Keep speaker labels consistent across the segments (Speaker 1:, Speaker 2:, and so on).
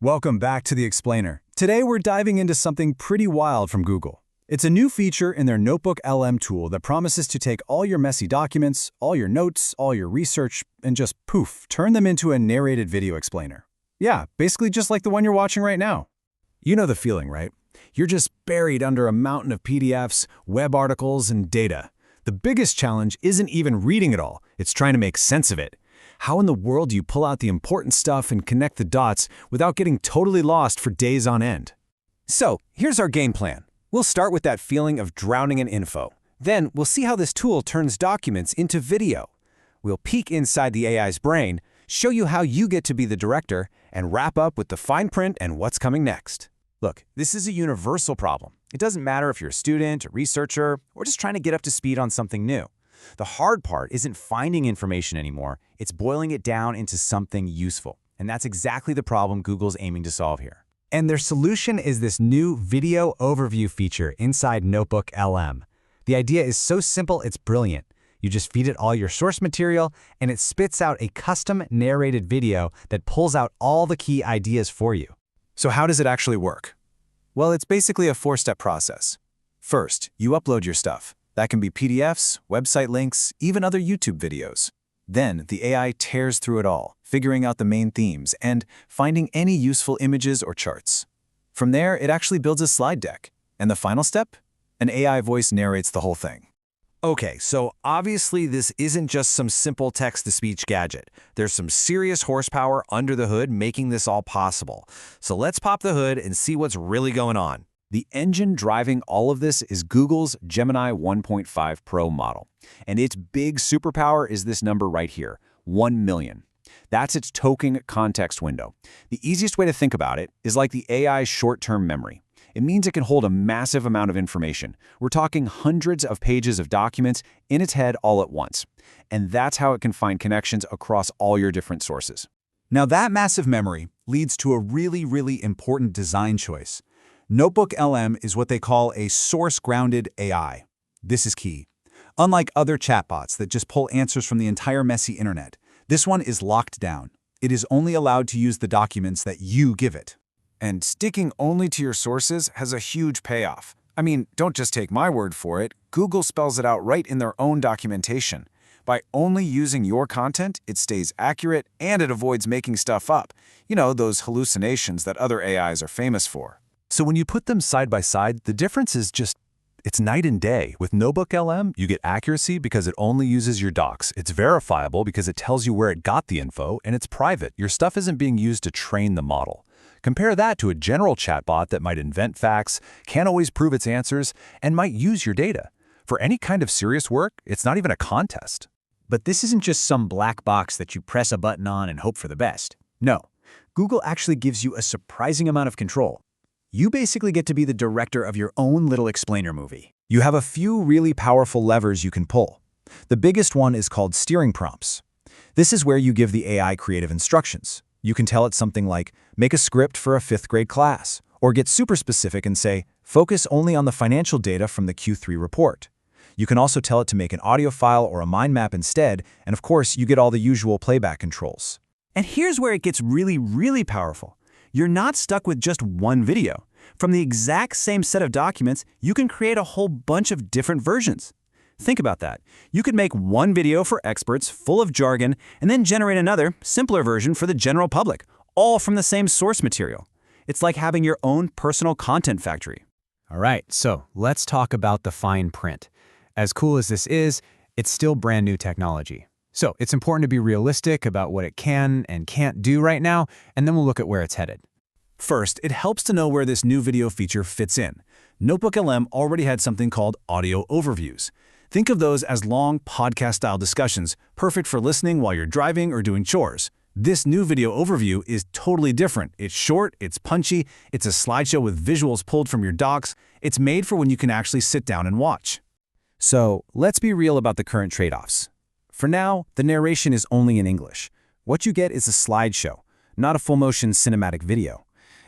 Speaker 1: Welcome back to The Explainer. Today we're diving into something pretty wild from Google. It's a new feature in their Notebook LM tool that promises to take all your messy documents, all your notes, all your research, and just poof, turn them into a narrated video explainer. Yeah, basically just like the one you're watching right now. You know the feeling, right? You're just buried under a mountain of PDFs, web articles, and data. The biggest challenge isn't even reading it all, it's trying to make sense of it. How in the world do you pull out the important stuff and connect the dots without getting totally lost for days on end? So, here's our game plan. We'll start with that feeling of drowning in info. Then, we'll see how this tool turns documents into video. We'll peek inside the AI's brain, show you how you get to be the director, and wrap up with the fine print and what's coming next. Look, this is a universal problem. It doesn't matter if you're a student, a researcher, or just trying to get up to speed on something new. The hard part isn't finding information anymore, it's boiling it down into something useful. And that's exactly the problem Google's aiming to solve here. And their solution is this new video overview feature inside Notebook LM. The idea is so simple, it's brilliant. You just feed it all your source material, and it spits out a custom narrated video that pulls out all the key ideas for you. So how does it actually work? Well, it's basically a four-step process. First, you upload your stuff. That can be PDFs, website links, even other YouTube videos. Then, the AI tears through it all, figuring out the main themes and finding any useful images or charts. From there, it actually builds a slide deck. And the final step? An AI voice narrates the whole thing. Okay, so obviously this isn't just some simple text-to-speech gadget. There's some serious horsepower under the hood making this all possible. So let's pop the hood and see what's really going on. The engine driving all of this is Google's Gemini 1.5 Pro model. And its big superpower is this number right here, 1 million. That's its token context window. The easiest way to think about it is like the AI's short-term memory. It means it can hold a massive amount of information. We're talking hundreds of pages of documents in its head all at once. And that's how it can find connections across all your different sources. Now that massive memory leads to a really important design choice. Notebook LM is what they call a source-grounded AI. This is key. Unlike other chatbots that just pull answers from the entire messy internet, this one is locked down. It is only allowed to use the documents that you give it. And sticking only to your sources has a huge payoff. I mean, don't just take my word for it. Google spells it out right in their own documentation. By only using your content, it stays accurate and it avoids making stuff up. You know, those hallucinations that other AIs are famous for. So when you put them side by side, the difference is it's night and day. With Notebook LM, you get accuracy because it only uses your docs. It's verifiable because it tells you where it got the info, and it's private. Your stuff isn't being used to train the model. Compare that to a general chatbot that might invent facts, can't always prove its answers, and might use your data. For any kind of serious work, it's not even a contest.
Speaker 2: But this isn't just some black box that you press a button on and hope for the best. No, Google actually gives you a surprising amount of control. You basically get to be the director of your own little explainer movie.
Speaker 1: You have a few really powerful levers you can pull. The biggest one is called steering prompts. This is where you give the AI creative instructions. You can tell it something like, make a script for a 5th grade class, or get super specific and say, focus only on the financial data from the Q3 report. You can also tell it to make an audio file or a mind map instead, and of course, you get all the usual playback controls.
Speaker 2: And here's where it gets really powerful. You're not stuck with just one video. From the exact same set of documents, you can create a whole bunch of different versions. Think about that. You could make one video for experts full of jargon and then generate another, simpler version for the general public, all from the same source material. It's like having your own personal content factory.
Speaker 3: All right, so let's talk about the fine print. As cool as this is, it's still brand new technology. So it's important to be realistic about what it can and can't do right now, and then we'll look at where it's headed.
Speaker 1: First, it helps to know where this new video feature fits in. Notebook LM already had something called audio overviews. Think of those as long podcast-style discussions, perfect for listening while you're driving or doing chores. This new video overview is totally different. It's short, it's punchy, it's a slideshow with visuals pulled from your docs. It's made for when you can actually sit down and watch. So, let's be real about the current trade-offs. For now, the narration is only in English. What you get is a slideshow, not a full-motion cinematic video.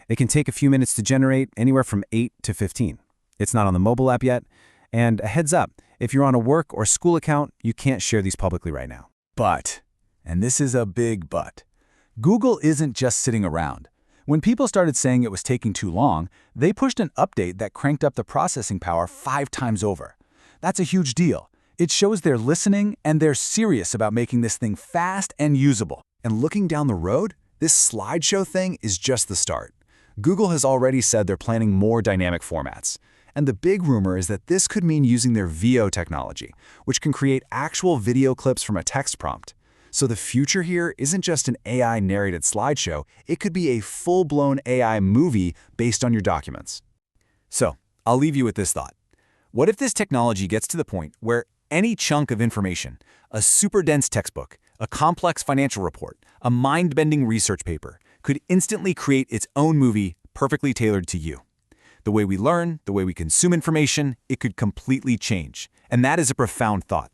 Speaker 1: It can take a few minutes to generate, anywhere from 8 to 15. It's not on the mobile app yet. And a heads up, if you're on a work or school account, you can't share these publicly right now. But, and this is a big but, Google isn't just sitting around. When people started saying it was taking too long, they pushed an update that cranked up the processing power 5 times over. That's a huge deal. It shows they're listening and they're serious about making this thing fast and usable.
Speaker 2: And looking down the road, this slideshow thing is just the start. Google has already said they're planning more dynamic formats. And the big rumor is that this could mean using their VO technology, which can create actual video clips from a text prompt. So the future here isn't just an AI-narrated slideshow, it could be a full-blown AI movie based on your documents. So, I'll leave you with this thought. What if this technology gets to the point where any chunk of information, a super dense textbook, a complex financial report, a mind-bending research paper, could instantly create its own movie perfectly tailored to you? The way we learn, the way we consume information, it could completely change. And that is a profound thought.